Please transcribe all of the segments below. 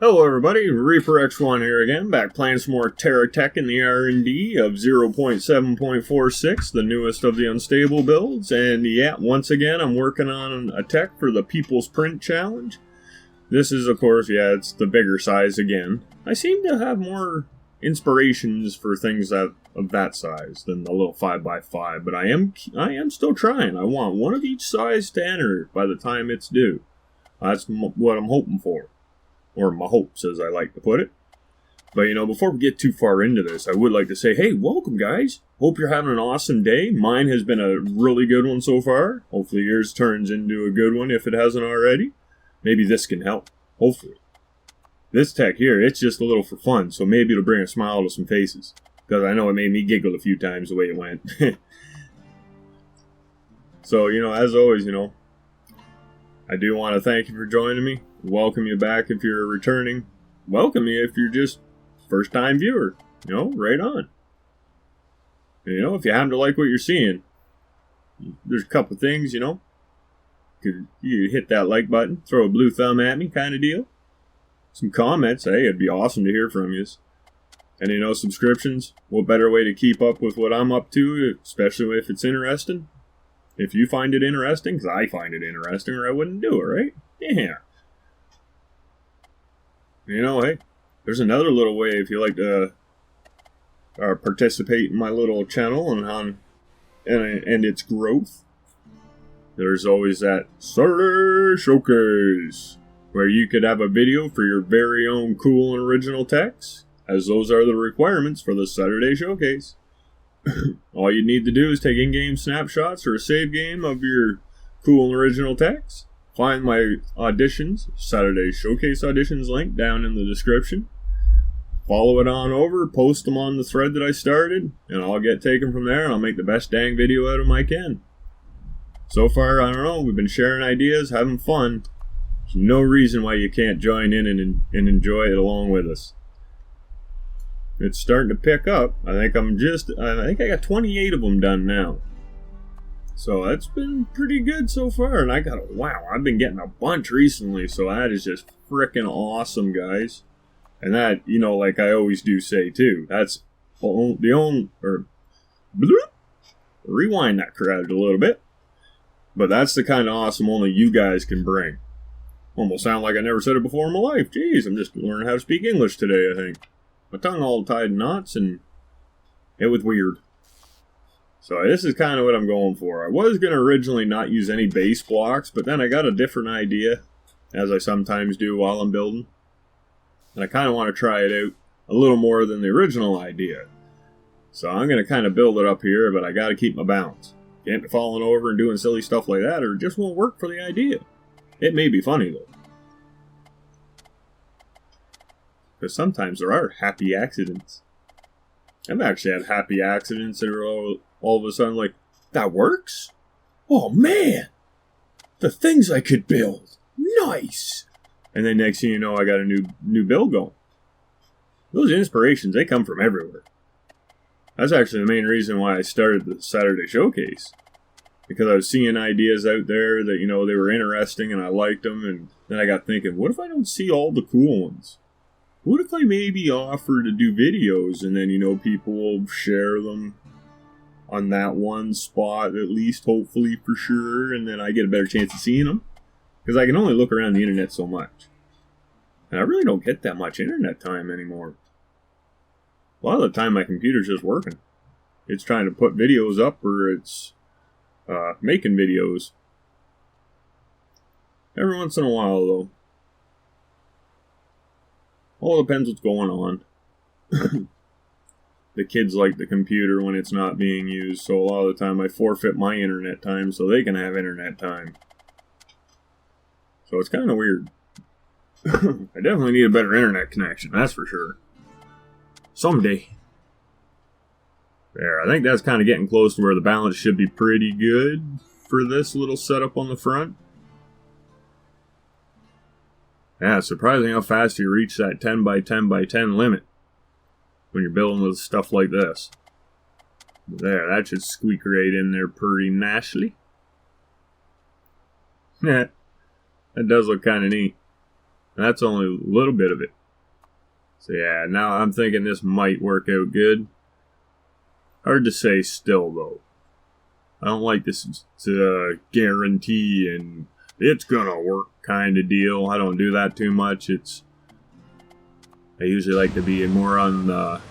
Hello everybody, Reaper X1 here again, back playing some more Terra tech in the R&D of 0.7.46, the newest of the unstable builds, and yeah, once again I'm working on a tech for the People's Print Challenge. This is, of course, it's the bigger size again. I seem to have more inspirations for things of that size than the little 5x5, but I am still trying. I want one of each size to enter by the time it's due. That's what I'm hoping for. Or my hopes, as I like to put it. But, before we get too far into this, I would like to say, hey, welcome, guys. Hope you're having an awesome day. Mine has been a really good one so far. Hopefully yours turns into a good one if it hasn't already. Maybe this can help. Hopefully. This tech here, it's just a little for fun, so maybe it'll bring a smile to some faces. Because I know it made me giggle a few times the way it went. So, as always, I do want to thank you for joining me. Welcome you back if you're returning. Welcome you if you're just first-time viewer. Right on. And, if you happen to like what you're seeing, there's a couple things, you hit that like button, throw a blue thumb at me kind of deal. Some comments, hey, it'd be awesome to hear from you. And, subscriptions, what better way to keep up with what I'm up to, especially if it's interesting. If you find it interesting, because I find it interesting, or I wouldn't do it, right? Yeah. Hey, there's another little way if you like to participate in my little channel and its growth. There's always that Saturday Showcase, where you could have a video for your very own cool and original text, as those are the requirements for the Saturday Showcase. All you need to do is take in-game snapshots or a save game of your cool and original text. Find my auditions, Saturday Showcase auditions link down in the description. Follow it on over, post them on the thread that I started, and I'll get taken from there and I'll make the best dang video out of them I can. So far, I don't know, we've been sharing ideas, having fun. There's no reason why you can't join in and enjoy it along with us. It's starting to pick up. I think I got 28 of them done now. So that's been pretty good so far. And I've been getting a bunch recently. So that is just freaking awesome, guys. And that, like I always do say too, that's rewind that crowd a little bit. But that's the kind of awesome only you guys can bring. Almost sound like I never said it before in my life. Jeez, I'm just learning how to speak English today, I think. My tongue all tied in knots, and it was weird. So this is kind of what I'm going for. I was going to originally not use any base blocks, but then I got a different idea, as I sometimes do while I'm building. And I kind of want to try it out a little more than the original idea. So I'm going to kind of build it up here, but I got to keep my balance. Can't be falling over and doing silly stuff like that, or it just won't work for the idea. It may be funny, though. Because sometimes there are happy accidents. I've actually had happy accidents that are all of a sudden like, that works? Oh man! The things I could build! Nice! And then next thing you know, I got a new build going. Those inspirations, they come from everywhere. That's actually the main reason why I started the Saturday Showcase. Because I was seeing ideas out there that, they were interesting and I liked them. And then I got thinking, what if I don't see all the cool ones? What if I maybe offer to do videos and then, people will share them on that one spot, at least, hopefully, for sure, and then I get a better chance of seeing them? Because I can only look around the internet so much. And I really don't get that much internet time anymore. A lot of the time my computer's just working. It's trying to put videos up or it's making videos. Every once in a while, though. All depends what's going on. The kids like the computer when it's not being used, so a lot of the time I forfeit my internet time so they can have internet time. So it's kind of weird. I definitely need a better internet connection, that's for sure. Someday. There, I think that's kind of getting close to where the balance should be pretty good for this little setup on the front. Yeah, it's surprising how fast you reach that 10 by 10 by 10 limit when you're building with stuff like this. There, that should squeak right in there pretty nicely. Yeah, that does look kind of neat. And that's only a little bit of it. So yeah, now I'm thinking this might work out good. Hard to say still, though. I don't like this guarantee and it's gonna work kind of deal. I don't do that too much. I usually like to be more on the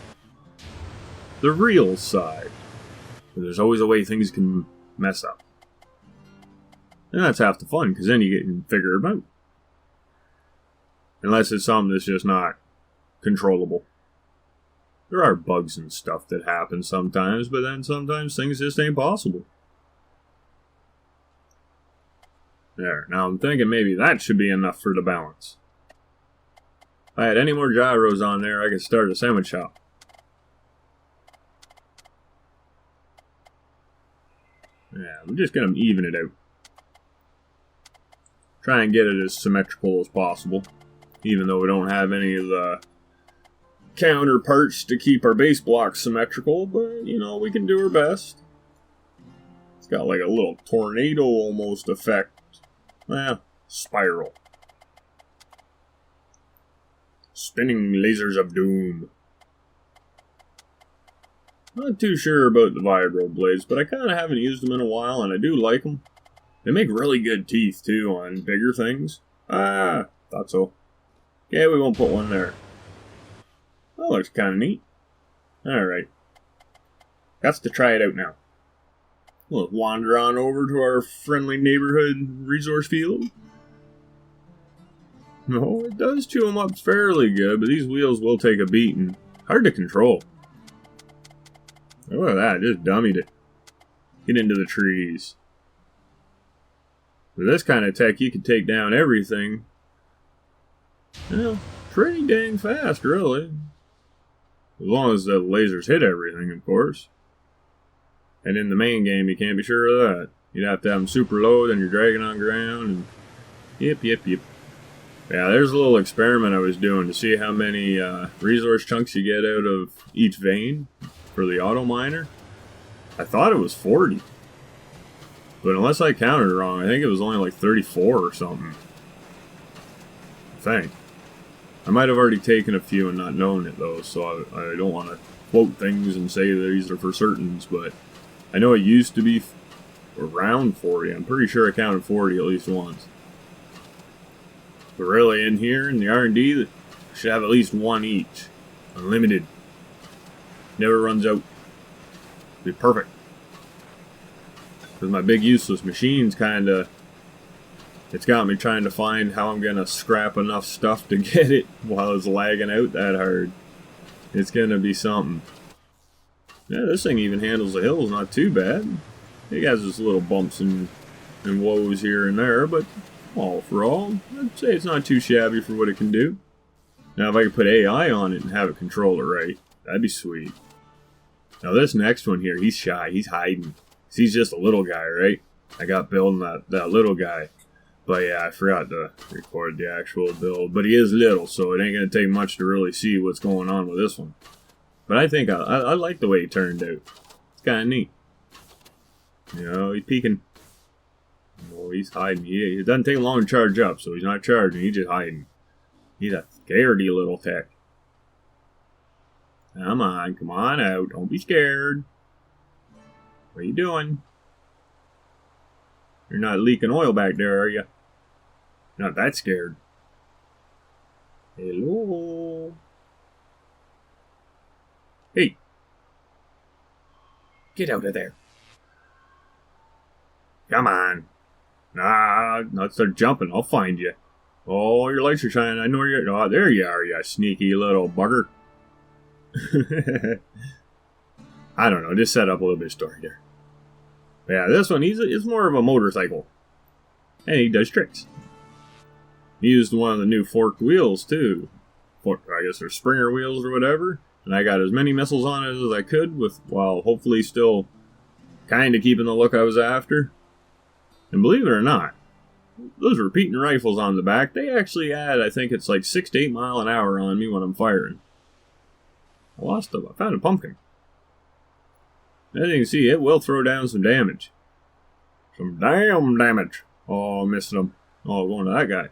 real side. There's always a way things can mess up. And that's half the fun, because then you can figure it out. Unless it's something that's just not controllable. There are bugs and stuff that happen sometimes, but then sometimes things just ain't possible. There, now I'm thinking maybe that should be enough for the balance. If I had any more gyros on there, I could start a sandwich shop. Yeah, I'm just going to even it out. Try and get it as symmetrical as possible. Even though we don't have any of the counterparts to keep our base blocks symmetrical. But, you know, we can do our best. It's got like a little tornado almost effect. Spiral. Spinning lasers of doom. Not too sure about the vibro blades, but I kind of haven't used them in a while, and I do like them. They make really good teeth, too, on bigger things. Thought so. Okay, we won't put one there. That looks kind of neat. Alright. Got to try it out now. We'll wander on over to our friendly neighborhood resource field. No, it does chew them up fairly good, but these wheels will take a beating. Hard to control. Look at that, just dummied it. Get into the trees. With this kind of tech, you can take down everything. Well, pretty dang fast, really. As long as the lasers hit everything, of course. And in the main game, you can't be sure of that. You'd have to have them super low, then you're dragging on ground, and yep. Yeah, there's a little experiment I was doing to see how many resource chunks you get out of each vein for the auto miner. I thought it was 40. But unless I counted it wrong, I think it was only like 34 or something. I think. I might have already taken a few and not known it, though, so I don't want to quote things and say these are for certains, but I know it used to be around 40. I'm pretty sure I counted 40 at least once. But really, in here, in the R&D, we should have at least one each. Unlimited. Never runs out. Be perfect. Because my big useless machine's kind of... It's got me trying to find how I'm going to scrap enough stuff to get it while it's lagging out that hard. It's going to be something. Yeah, this thing even handles the hills not too bad. It has its little bumps and woes here and there, but all for all, I'd say it's not too shabby for what it can do. Now, if I could put AI on it and have it control it right, that'd be sweet. Now, this next one here, he's shy. He's hiding. He's just a little guy, right? I got building that little guy. But yeah, I forgot to record the actual build. But he is little, so it ain't going to take much to really see what's going on with this one. But I think I like the way he turned out. It's kind of neat. You know, he's peeking. Oh, he's hiding. It doesn't take long to charge up, so he's not charging. He's just hiding. He's a scaredy little tech. Come on out. Don't be scared. What are you doing? You're not leaking oil back there, are you? Not that scared. Hello? Hey. Get out of there. Come on. Not start jumping. I'll find you. Oh, your lights are shining. I know you're... Oh, there you are, you sneaky little bugger. I don't know. Just set up a little bit of story there. But yeah, this one, he's more of a motorcycle. And he does tricks. He used one of the new forked wheels, too. I guess they're Springer wheels or whatever. And I got as many missiles on it as I could, while hopefully still kind of keeping the look I was after. And believe it or not, those repeating rifles on the back, they actually add, I think it's like 6 to 8 mile an hour on me when I'm firing. I found a pumpkin. As you can see, it will throw down some damage. Some damn damage. Oh, I'm missing him. Oh, going to that guy.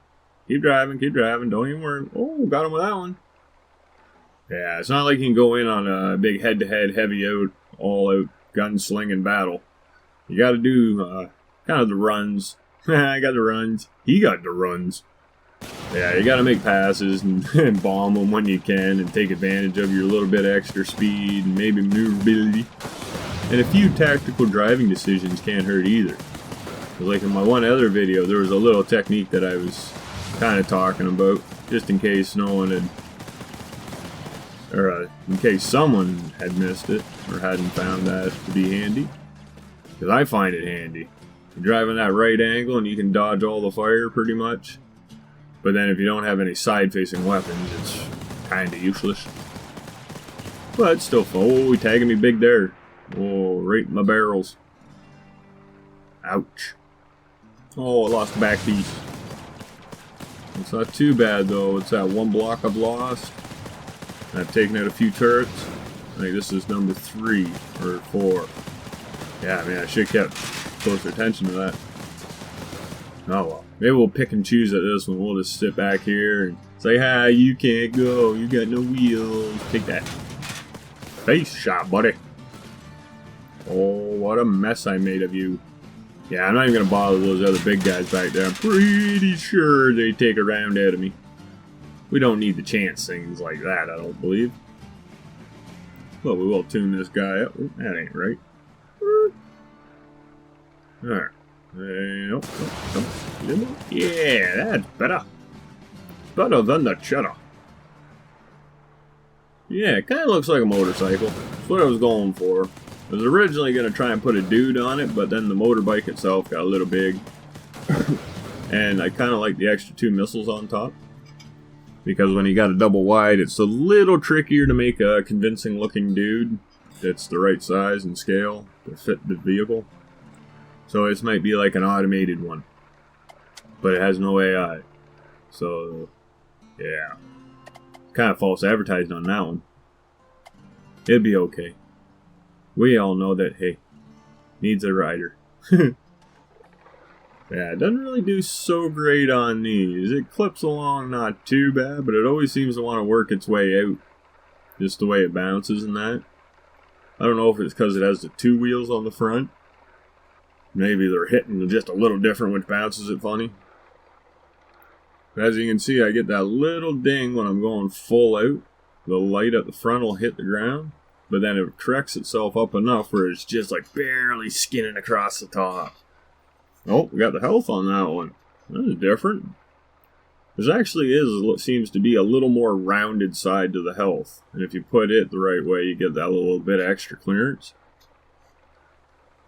Keep driving, don't even worry. Oh, got him with that one. Yeah, it's not like you can go in on a big head-to-head, all-out gunslinging battle. You gotta do kind of the runs. I got the runs. He got the runs. Yeah, you gotta make passes and bomb them when you can and take advantage of your little bit of extra speed and maybe maneuverability. And a few tactical driving decisions can't hurt either. Like in my one other video, there was a little technique that I was kind of talking about, just in case no one had, or in case someone had missed it or hadn't found that to be handy. Because I find it handy. You're driving that right angle and you can dodge all the fire pretty much. But then if you don't have any side-facing weapons, it's kind of useless. But it's still fun. Oh, he tagging me big there. Oh, right in my barrels. Ouch. Oh, I lost the back piece. It's not too bad though. It's that one block I've lost. I've taken out a few turrets. I think this is number 3 or 4. Yeah, man, I should have kept closer attention to that. Oh well. Maybe we'll pick and choose at this one. We'll just sit back here and say, hi, you can't go. You got no wheels. Take that. Face shot, buddy. Oh, what a mess I made of you. Yeah, I'm not even going to bother those other big guys back there. I'm pretty sure they take a round out of me. We don't need to chance things like that, I don't believe. But we will tune this guy up. Oh, that ain't right. Alright. Yeah, that's better. Better than the cheddar. Yeah, it kind of looks like a motorcycle. That's what I was going for. I was originally going to try and put a dude on it, but then the motorbike itself got a little big. And I kind of like the extra 2 missiles on top. Because when you got a double wide, it's a little trickier to make a convincing looking dude that's the right size and scale to fit the vehicle. So this might be like an automated one. But it has no AI. So, yeah. Kind of false advertising on that one. It'd be okay. We all know that, hey, needs a rider. Yeah, it doesn't really do so great on these. It clips along not too bad, but it always seems to want to work its way out. Just the way it bounces and that. I don't know if it's because it has the 2 wheels on the front. Maybe they're hitting just a little different, which bounces it funny. But as you can see, I get that little ding when I'm going full out. The light at the front will hit the ground. But then it corrects itself up enough where it's just like barely skinning across the top. Oh, we got the health on that one. That is different. There actually is what seems to be a little more rounded side to the health. And if you put it the right way, you get that little bit of extra clearance.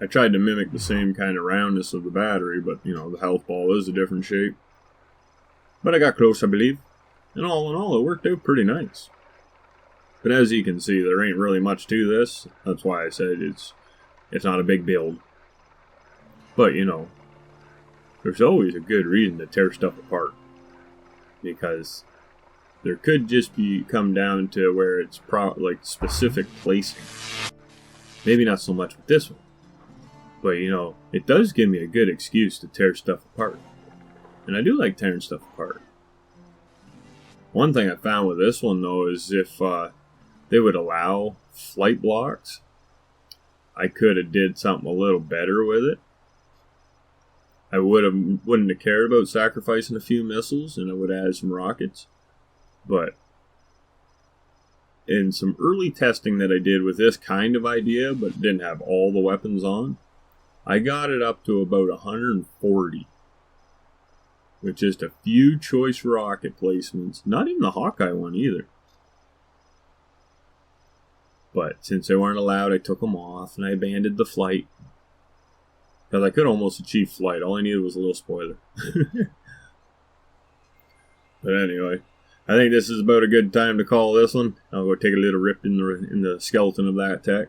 I tried to mimic the same kind of roundness of the battery, but, you know, the health ball is a different shape. But I got close, I believe. And all in all, it worked out pretty nice. But as you can see, there ain't really much to this. That's why I said it's not a big build. But, you know, there's always a good reason to tear stuff apart. Because there could just come down to where it's like specific placing. Maybe not so much with this one. But, you know, it does give me a good excuse to tear stuff apart. And I do like tearing stuff apart. One thing I found with this one, though, is if they would allow flight blocks, I could have did something a little better with it. I wouldn't have cared about sacrificing a few missiles, and I would add some rockets. But in some early testing that I did with this kind of idea, but didn't have all the weapons on, I got it up to about 140. With just a few choice rocket placements. Not even the Hawkeye one either. But since they weren't allowed, I took them off and I abandoned the flight. Because I could almost achieve flight. All I needed was a little spoiler. But anyway, I think this is about a good time to call this one. I'll go take a little rip in the skeleton of that tech.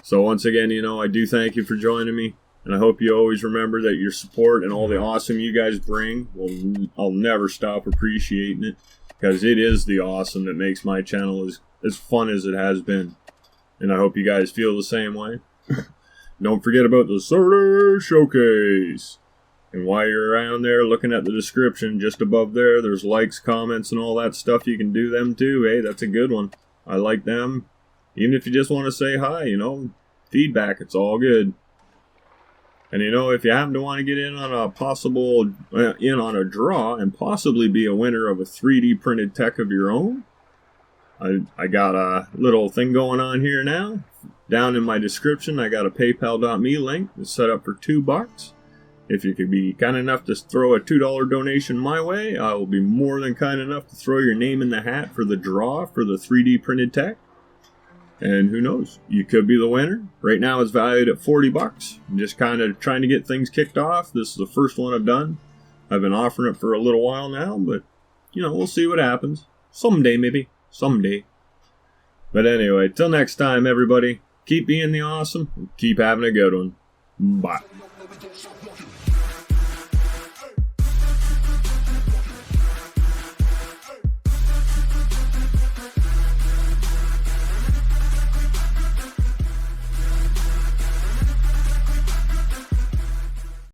So once again, you know, I do thank you for joining me. And I hope you always remember that your support and all the awesome you guys bring, I'll never stop appreciating it. Because it is the awesome that makes my channel as fun as it has been. And I hope you guys feel the same way. Don't forget about the Terra Showcase. And while you're around there looking at the description, just above there, there's likes, comments, and all that stuff. You can do them too. Hey, that's a good one. I like them. Even if you just want to say hi, you know, feedback, it's all good. And you know, if you happen to want to get in on a possible, in on a draw and possibly be a winner of a 3D printed tech of your own, I got a little thing going on here now. Down in my description, I got a paypal.me link that's set up for $2. If you could be kind enough to throw a $2 donation my way, I will be more than kind enough to throw your name in the hat for the draw for the 3D printed tech. And who knows, you could be the winner. Right now it's valued at $40. I'm just kind of trying to get things kicked off. This is the first one I've done. I've been offering it for a little while now, but, you know, we'll see what happens. Someday, maybe. Someday. But anyway, till next time, everybody, keep being the awesome and keep having a good one. Bye.